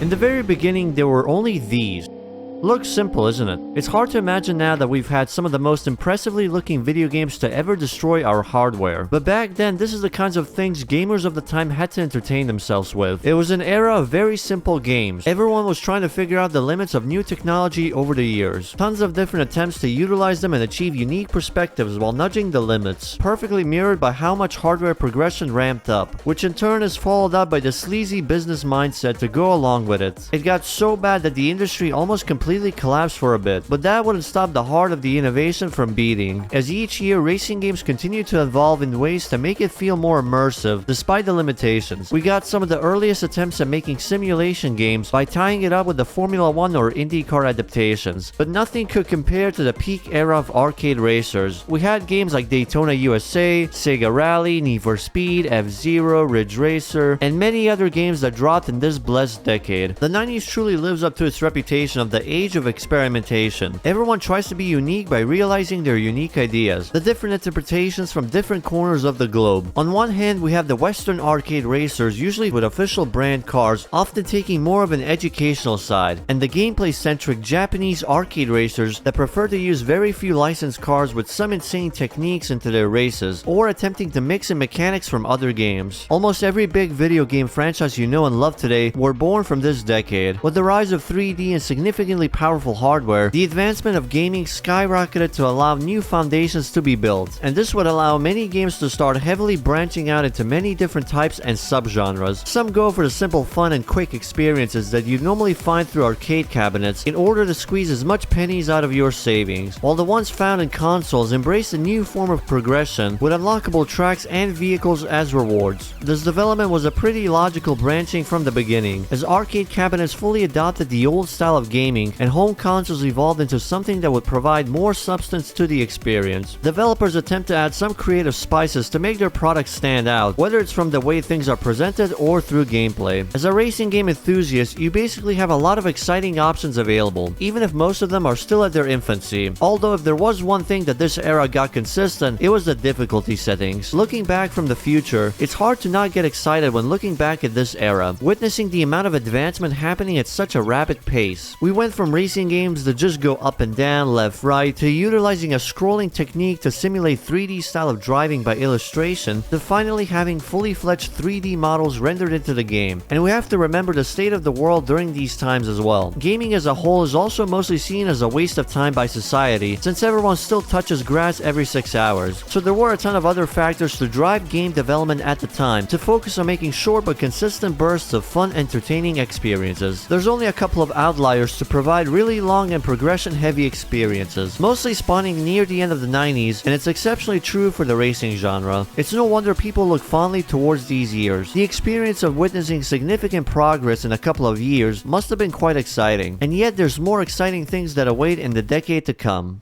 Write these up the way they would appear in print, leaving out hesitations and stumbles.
In the very beginning, there were only these. Looks simple, isn't it? It's hard to imagine now that we've had some of the most impressively looking video games to ever destroy our hardware. But back then, this is the kinds of things gamers of the time had to entertain themselves with. It was an era of very simple games. Everyone was trying to figure out the limits of new technology over the years. Tons of different attempts to utilize them and achieve unique perspectives while nudging the limits, perfectly mirrored by how much hardware progression ramped up, which in turn is followed up by the sleazy business mindset to go along with it. It got so bad that the industry almost completely collapsed for a bit, but that wouldn't stop the heart of the innovation from beating. As each year, racing games continue to evolve in ways to make it feel more immersive, despite the limitations. We got some of the earliest attempts at making simulation games by tying it up with the Formula 1 or IndyCar adaptations, but nothing could compare to the peak era of arcade racers. We had games like Daytona USA, Sega Rally, Need for Speed, F-Zero, Ridge Racer, and many other games that dropped in this blessed decade. The 90s truly lives up to its reputation of the age of experimentation. Everyone tries to be unique by realizing their unique ideas, the different interpretations from different corners of the globe. On one hand, we have the Western arcade racers, usually with official brand cars, often taking more of an educational side, and the gameplay-centric Japanese arcade racers that prefer to use very few licensed cars with some insane techniques into their races, or attempting to mix in mechanics from other games. Almost every big video game franchise you know and love today were born from this decade. With the rise of 3D and significantly powerful hardware, the advancement of gaming skyrocketed to allow new foundations to be built, and this would allow many games to start heavily branching out into many different types and subgenres. Some go for the simple fun and quick experiences that you'd normally find through arcade cabinets in order to squeeze as much pennies out of your savings, while the ones found in consoles embrace a new form of progression with unlockable tracks and vehicles as rewards. This development was a pretty logical branching from the beginning, as arcade cabinets fully adopted the old style of gaming and home consoles evolved into something that would provide more substance to the experience. Developers attempt to add some creative spices to make their products stand out, whether it's from the way things are presented or through gameplay. As a racing game enthusiast, you basically have a lot of exciting options available, even if most of them are still at their infancy. Although if there was one thing that this era got consistent, it was the difficulty settings. Looking back from the future, it's hard to not get excited when looking back at this era, witnessing the amount of advancement happening at such a rapid pace. We went from racing games that just go up and down, left, right, to utilizing a scrolling technique to simulate 3D style of driving by illustration, to finally having fully fledged 3D models rendered into the game. And we have to remember the state of the world during these times as well. Gaming as a whole is also mostly seen as a waste of time by society, since everyone still touches grass every 6 hours. So there were a ton of other factors to drive game development at the time, to focus on making short but consistent bursts of fun, entertaining experiences. There's only a couple of outliers to provide really long and progression-heavy experiences, mostly spawning near the end of the 90s, and it's exceptionally true for the racing genre. It's no wonder people look fondly towards these years. The experience of witnessing significant progress in a couple of years must have been quite exciting, and yet there's more exciting things that await in the decade to come.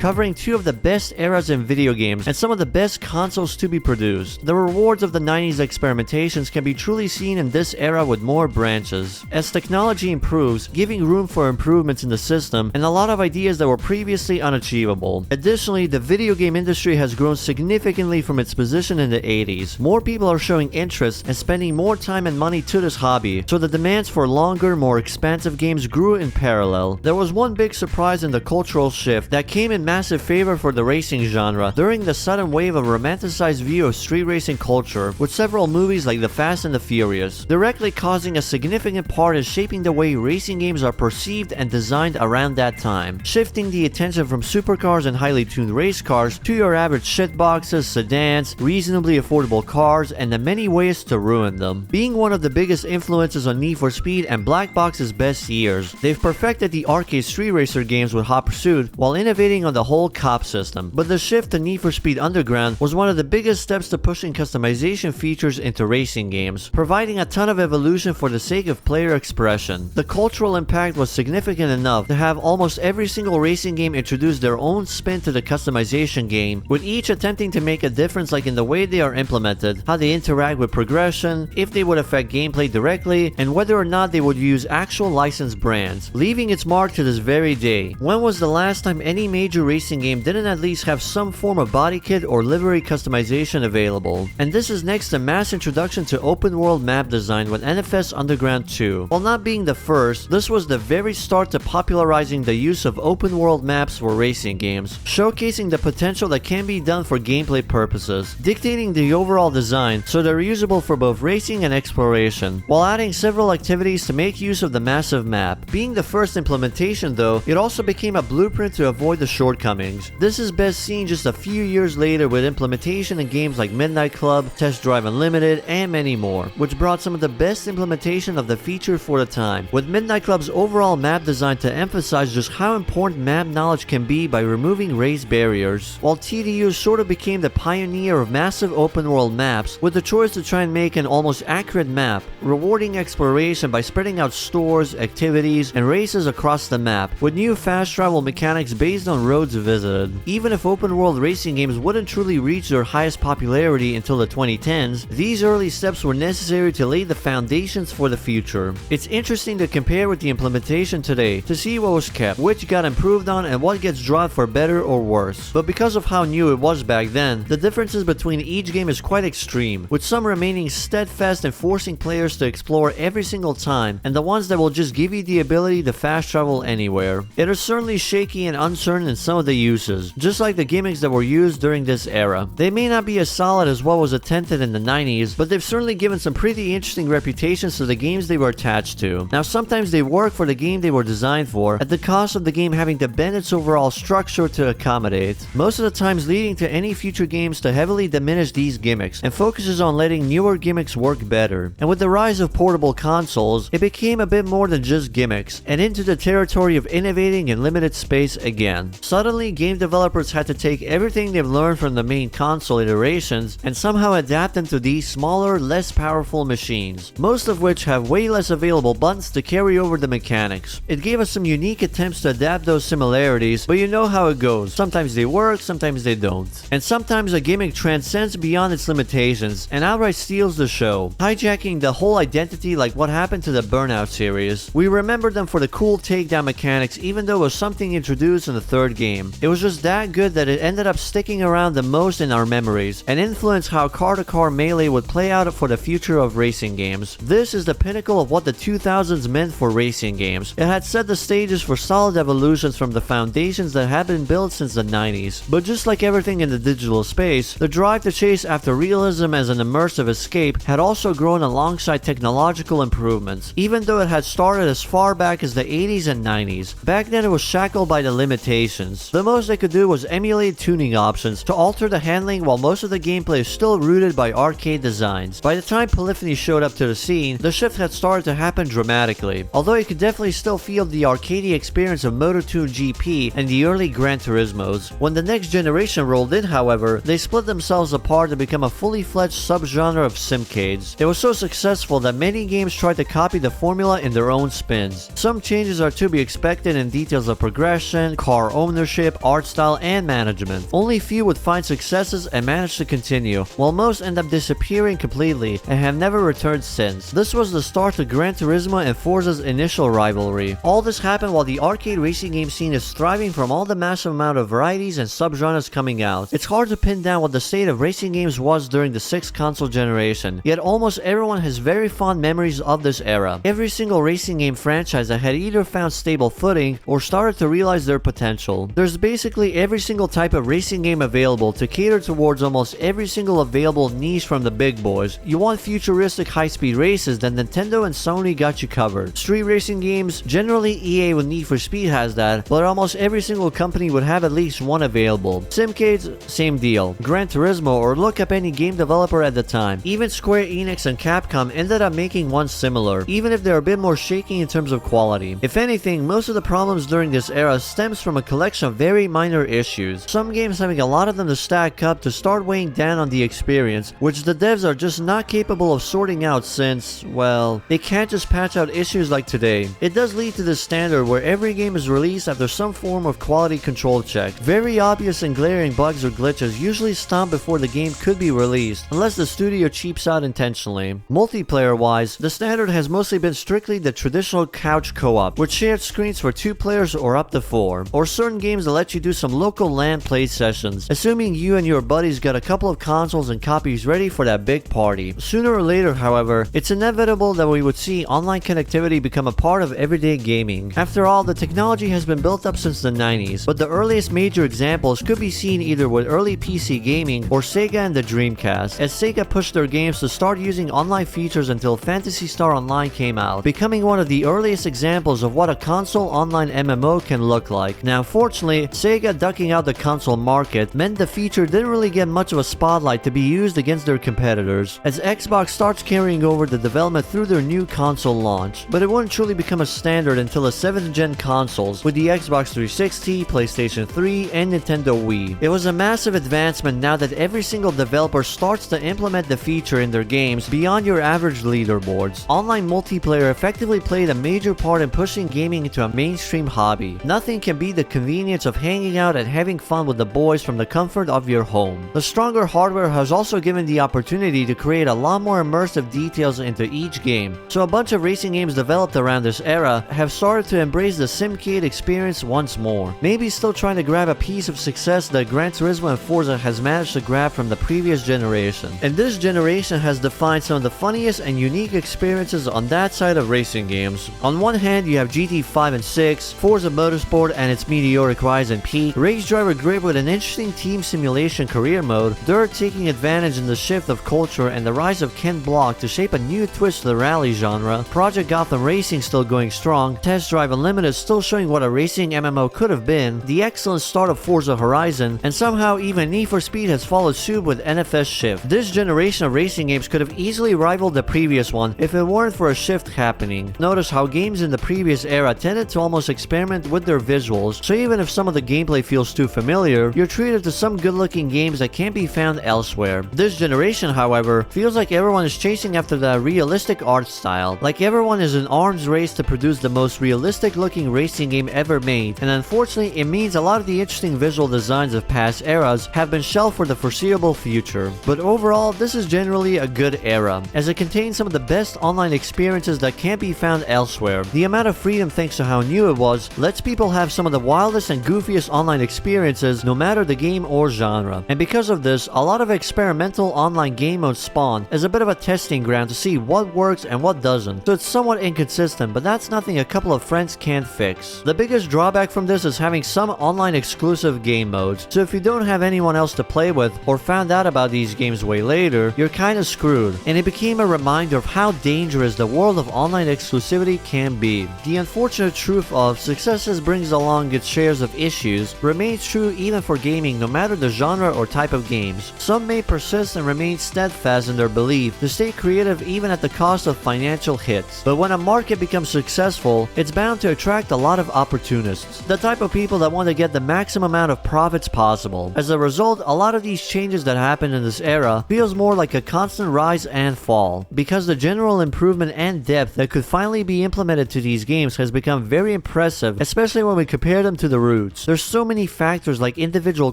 Covering two of the best eras in video games and some of the best consoles to be produced. The rewards of the 90s experimentations can be truly seen in this era with more branches. As technology improves, giving room for improvements in the system and a lot of ideas that were previously unachievable. Additionally, the video game industry has grown significantly from its position in the 80s. More people are showing interest and spending more time and money to this hobby, so the demands for longer, more expansive games grew in parallel. There was one big surprise in the cultural shift that came in massive favor for the racing genre during the sudden wave of romanticized view of street racing culture, with several movies like The Fast and the Furious directly causing a significant part in shaping the way racing games are perceived and designed around that time, shifting the attention from supercars and highly tuned race cars to your average shitboxes, sedans, reasonably affordable cars, and the many ways to ruin them. Being one of the biggest influences on Need for Speed and Black Box's best years, they've perfected the arcade street racer games with Hot Pursuit while innovating on the whole cop system. But the shift to Need for Speed Underground was one of the biggest steps to pushing customization features into racing games, providing a ton of evolution for the sake of player expression. The cultural impact was significant enough to have almost every single racing game introduce their own spin to the customization game, with each attempting to make a difference, like in the way they are implemented, how they interact with progression, if they would affect gameplay directly, and whether or not they would use actual licensed brands, leaving its mark to this very day. When was the last time any major racing game didn't at least have some form of body kit or livery customization available. And this is next to mass introduction to open world map design with NFS Underground 2. While not being the first, this was the very start to popularizing the use of open world maps for racing games, showcasing the potential that can be done for gameplay purposes, dictating the overall design so they're usable for both racing and exploration, while adding several activities to make use of the massive map. Being the first implementation though, it also became a blueprint to avoid the shortcomings. This is best seen just a few years later with implementation in games like Midnight Club, Test Drive Unlimited, and many more, which brought some of the best implementation of the feature for the time, with Midnight Club's overall map design to emphasize just how important map knowledge can be by removing race barriers, while TDU sort of became the pioneer of massive open world maps with the choice to try and make an almost accurate map, rewarding exploration by spreading out stores, activities, and races across the map, with new fast travel mechanics based on roads visited. Even if open world racing games wouldn't truly reach their highest popularity until the 2010s, these early steps were necessary to lay the foundations for the future. It's interesting to compare with the implementation today to see what was kept, which got improved on, and what gets dropped for better or worse. But because of how new it was back then, the differences between each game is quite extreme, with some remaining steadfast and forcing players to explore every single time, and the ones that will just give you the ability to fast travel anywhere. It is certainly shaky and uncertain in some of the uses, just like the gimmicks that were used during this era. They may not be as solid as what was attempted in the 90s, but they've certainly given some pretty interesting reputations to the games they were attached to. Now sometimes they work for the game they were designed for, at the cost of the game having to bend its overall structure to accommodate, most of the times leading to any future games to heavily diminish these gimmicks, and focuses on letting newer gimmicks work better. And with the rise of portable consoles, it became a bit more than just gimmicks, and into the territory of innovating in limited space again. Suddenly, game developers had to take everything they've learned from the main console iterations and somehow adapt them to these smaller, less powerful machines, most of which have way less available buttons to carry over the mechanics. It gave us some unique attempts to adapt those similarities, but you know how it goes. Sometimes they work, sometimes they don't. And sometimes a gimmick transcends beyond its limitations and outright steals the show, hijacking the whole identity like what happened to the Burnout series. We remember them for the cool takedown mechanics even though it was something introduced in the third game. It was just that good that it ended up sticking around the most in our memories and influenced how car-to-car melee would play out for the future of racing games. This is the pinnacle of what the 2000s meant for racing games. It had set the stages for solid evolutions from the foundations that had been built since the 90s. But just like everything in the digital space, the drive to chase after realism as an immersive escape had also grown alongside technological improvements, even though it had started as far back as the 80s and 90s. Back then it was shackled by the limitations. The most they could do was emulate tuning options to alter the handling while most of the gameplay is still rooted by arcade designs. By the time Polyphony showed up to the scene, the shift had started to happen dramatically, although you could definitely still feel the arcadey experience of MotoTune GP and the early Gran Turismos. When the next generation rolled in, however, they split themselves apart to become a fully fledged subgenre of simcades. It was so successful that many games tried to copy the formula in their own spins. Some changes are to be expected in details of progression, car ownership, art style, and management. Only few would find successes and manage to continue, while most end up disappearing completely and have never returned since. This was the start of Gran Turismo and Forza's initial rivalry. All this happened while the arcade racing game scene is thriving from all the massive amount of varieties and subgenres coming out. It's hard to pin down what the state of racing games was during the 6th console generation, yet almost everyone has very fond memories of this era. Every single racing game franchise that had either found stable footing or started to realize their potential. There's basically every single type of racing game available to cater towards almost every single available niche from the big boys. You want futuristic high-speed races, then Nintendo and Sony got you covered. Street racing games, generally EA with Need for Speed has that, but almost every single company would have at least one available. Simcades, same deal. Gran Turismo, or look up any game developer at the time. Even Square Enix and Capcom ended up making one similar, even if they're a bit more shaky in terms of quality. If anything, most of the problems during this era stems from a collection of very minor issues. Some games having a lot of them to stack up to start weighing down on the experience, which the devs are just not capable of sorting out since, well, they can't just patch out issues like today. It does lead to this standard where every game is released after some form of quality control check. Very obvious and glaring bugs or glitches usually stop before the game could be released, unless the studio cheaps out intentionally. Multiplayer-wise, the standard has mostly been strictly the traditional couch co-op, with shared screens for 2 players or up to 4, or certain games games that let you do some local LAN play sessions, assuming you and your buddies got a couple of consoles and copies ready for that big party. Sooner or later, however, it's inevitable that we would see online connectivity become a part of everyday gaming. After all, the technology has been built up since the 90s, but the earliest major examples could be seen either with early PC gaming or Sega and the Dreamcast, as Sega pushed their games to start using online features until Phantasy Star Online came out, becoming one of the earliest examples of what a console online MMO can look like. Now, fortunately, Sega ducking out the console market meant the feature didn't really get much of a spotlight to be used against their competitors, as Xbox starts carrying over the development through their new console launch, but it wouldn't truly become a standard until the 7th gen consoles with the Xbox 360, PlayStation 3, and Nintendo Wii. It was a massive advancement now that every single developer starts to implement the feature in their games beyond your average leaderboards. Online multiplayer effectively played a major part in pushing gaming into a mainstream hobby. Nothing can beat the convenience of hanging out and having fun with the boys from the comfort of your home. The stronger hardware has also given the opportunity to create a lot more immersive details into each game, so a bunch of racing games developed around this era have started to embrace the Simcade experience once more, maybe still trying to grab a piece of success that Gran Turismo and Forza has managed to grab from the previous generation. And this generation has defined some of the funniest and unique experiences on that side of racing games. On one hand, you have GT 5 and 6, Forza Motorsport and its meteoric rise and peak, Race Driver Grid with an interesting team simulation career mode, Dirt taking advantage in the shift of culture and the rise of Ken Block to shape a new twist to the rally genre, Project Gotham Racing still going strong, Test Drive Unlimited still showing what a racing MMO could have been, the excellent start of Forza Horizon, and somehow even Need for Speed has followed suit with NFS Shift. This generation of racing games could have easily rivaled the previous one if it weren't for a shift happening. Notice how games in the previous era tended to almost experiment with their visuals, so even if some of the gameplay feels too familiar, you're treated to some good looking games that can't be found elsewhere. This generation, however, feels like everyone is chasing after that realistic art style, like everyone is in arms race to produce the most realistic looking racing game ever made, and unfortunately it means a lot of the interesting visual designs of past eras have been shelved for the foreseeable future. But overall, this is generally a good era, as it contains some of the best online experiences that can't be found elsewhere. The amount of freedom thanks to how new it was lets people have some of the wildest and goofiest online experiences no matter the game or genre. And because of this, a lot of experimental online game modes spawn as a bit of a testing ground to see what works and what doesn't, so it's somewhat inconsistent, but that's nothing a couple of friends can't fix. The biggest drawback from this is having some online exclusive game modes, so if you don't have anyone else to play with or found out about these games way later, you're kinda screwed, and it became a reminder of how dangerous the world of online exclusivity can be. The unfortunate truth of successes brings along its shares of issues remains true even for gaming no matter the genre or type of games. Some may persist and remain steadfast in their belief to stay creative even at the cost of financial hits, but when a market becomes successful, it's bound to attract a lot of opportunists, the type of people that want to get the maximum amount of profits possible. As a result, a lot of these changes that happened in this era feels more like a constant rise and fall, because the general improvement and depth that could finally be implemented to these games has become very impressive, especially when we compare them to the roots. There's so many factors like individual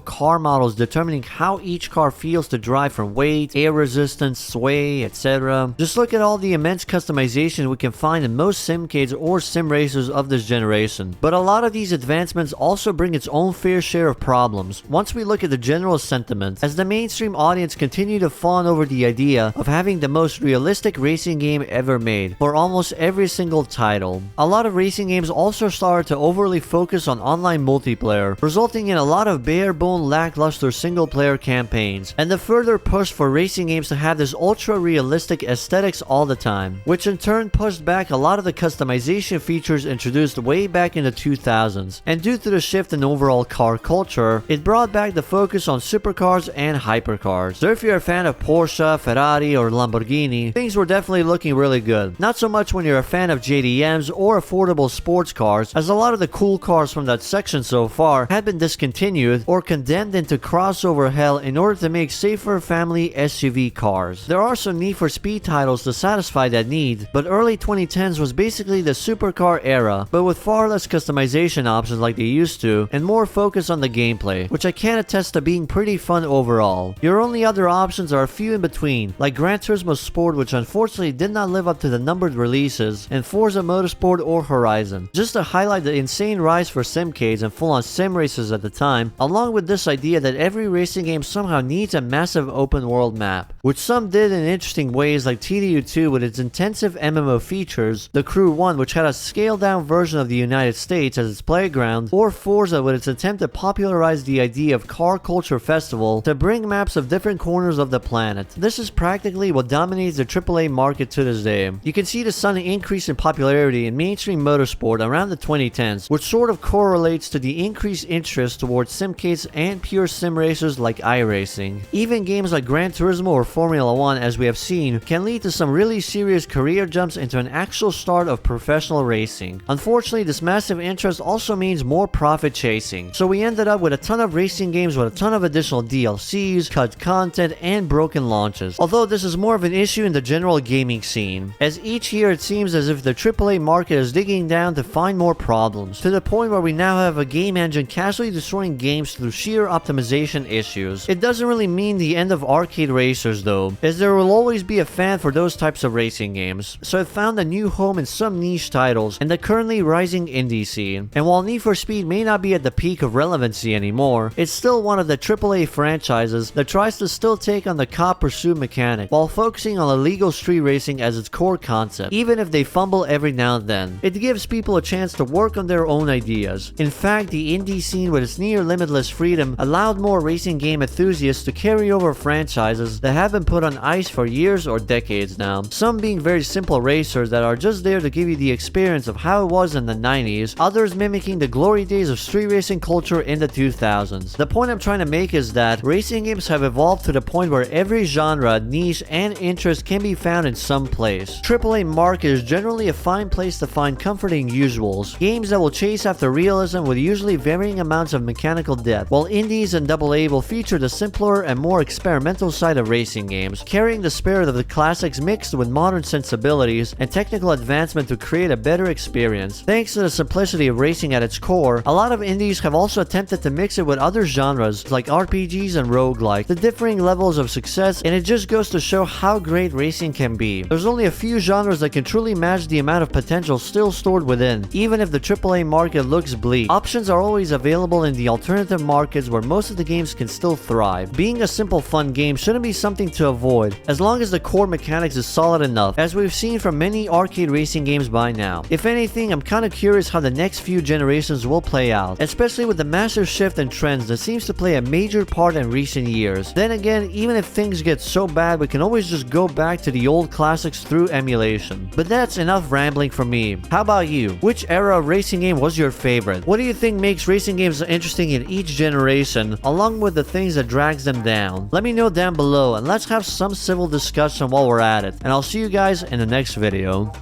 car models determining how each car feels to drive, from weight, air resistance, sway, etc. Just look at all the immense customization we can find in most simcades or sim racers of this generation. But a lot of these advancements also bring its own fair share of problems once we look at the general sentiment, as the mainstream audience continue to fawn over the idea of having the most realistic racing game ever made for almost every single title. A lot of racing games also started to overly focus on online multiplayer, resulting in a lot of bare-bone lackluster single-player campaigns, and the further push for racing games to have this ultra-realistic aesthetics all the time, which in turn pushed back a lot of the customization features introduced way back in the 2000s, and due to the shift in overall car culture, it brought back the focus on supercars and hypercars. So if you're a fan of Porsche, Ferrari, or Lamborghini, things were definitely looking really good. Not so much when you're a fan of JDMs or affordable sports cars, as a lot of the cool cars from that section so far had been discontinued or condemned into crossover hell in order to make safer family SUV cars. There are some Need for Speed titles to satisfy that need, but early 2010s was basically the supercar era, but with far less customization options like they used to, and more focus on the gameplay, which I can attest to being pretty fun overall. Your only other options are a few in between, like Gran Turismo Sport, which unfortunately did not live up to the numbered releases, and Forza Motorsport or Horizon. Just to highlight the insane rise for simcades and and full-on sim races at the time, along with this idea that every racing game somehow needs a massive open world map, which some did in interesting ways, like TDU2 with its intensive MMO features, The Crew 1 which had a scaled down version of the United States as its playground, or Forza with its attempt to popularize the idea of car culture festival to bring maps of different corners of the planet. This is practically what dominates the AAA market to this day. You can see the sudden increase in popularity in mainstream motorsport around the 2010s, which sort of correlates to the increased interest towards simcades and pure sim racers like iRacing. Even games like Gran Turismo or Formula 1, as we have seen, can lead to some really serious career jumps into an actual start of professional racing. Unfortunately, this massive interest also means more profit chasing, so we ended up with a ton of racing games with a ton of additional DLCs, cut content, and broken launches. Although this is more of an issue in the general gaming scene, as each year it seems as if the AAA market is digging down to find more problems, to the point where we now have a game engine casually destroying games through sheer optimization issues. It doesn't really mean the end of arcade racers though, as there will always be a fan for those types of racing games, so it found a new home in some niche titles in the currently rising indie scene. And while Need for Speed may not be at the peak of relevancy anymore, it's still one of the AAA franchises that tries to still take on the cop pursuit mechanic while focusing on illegal street racing as its core concept, even if they fumble every now and then. It gives people a chance to work on their own ideas. In fact, the indie scene with its near limitless freedom allowed more racing game enthusiasts to carry over franchises that have been put on ice for years or decades now, some being very simple racers that are just there to give you the experience of how it was in the 90s, others mimicking the glory days of street racing culture in the 2000s. The point I'm trying to make is that racing games have evolved to the point where every genre, niche, and interest can be found in some place. AAA market is generally a fine place to find comforting usuals, games that will chase after realism with usually varying amounts of mechanical depth, while indies and AA will feature the simpler and more experimental side of racing games, carrying the spirit of the classics mixed with modern sensibilities and technical advancement to create a better experience. Thanks to the simplicity of racing at its core, a lot of indies have also attempted to mix it with other genres like RPGs and roguelike, the differing levels of success, and it just goes to show how great racing can be. There's only a few genres that can truly match the amount of potential still stored within, even if the AAA market looks bleak. Options are always available in the alternative markets where most of the games can still thrive. Being a simple fun game shouldn't be something to avoid, as long as the core mechanics is solid enough, as we've seen from many arcade racing games by now. If anything, I'm kinda curious how the next few generations will play out, especially with the massive shift in trends that seems to play a major part in recent years. Then again, even if things get so bad, we can always just go back to the old classics through emulation. But that's enough rambling from me. How about you? Which era of racing game was your favorite? What do you think makes racing games interesting in each generation, along with the things that drags them down? Let me know down below, and let's have some civil discussion while we're at it. And I'll see you guys in the next video.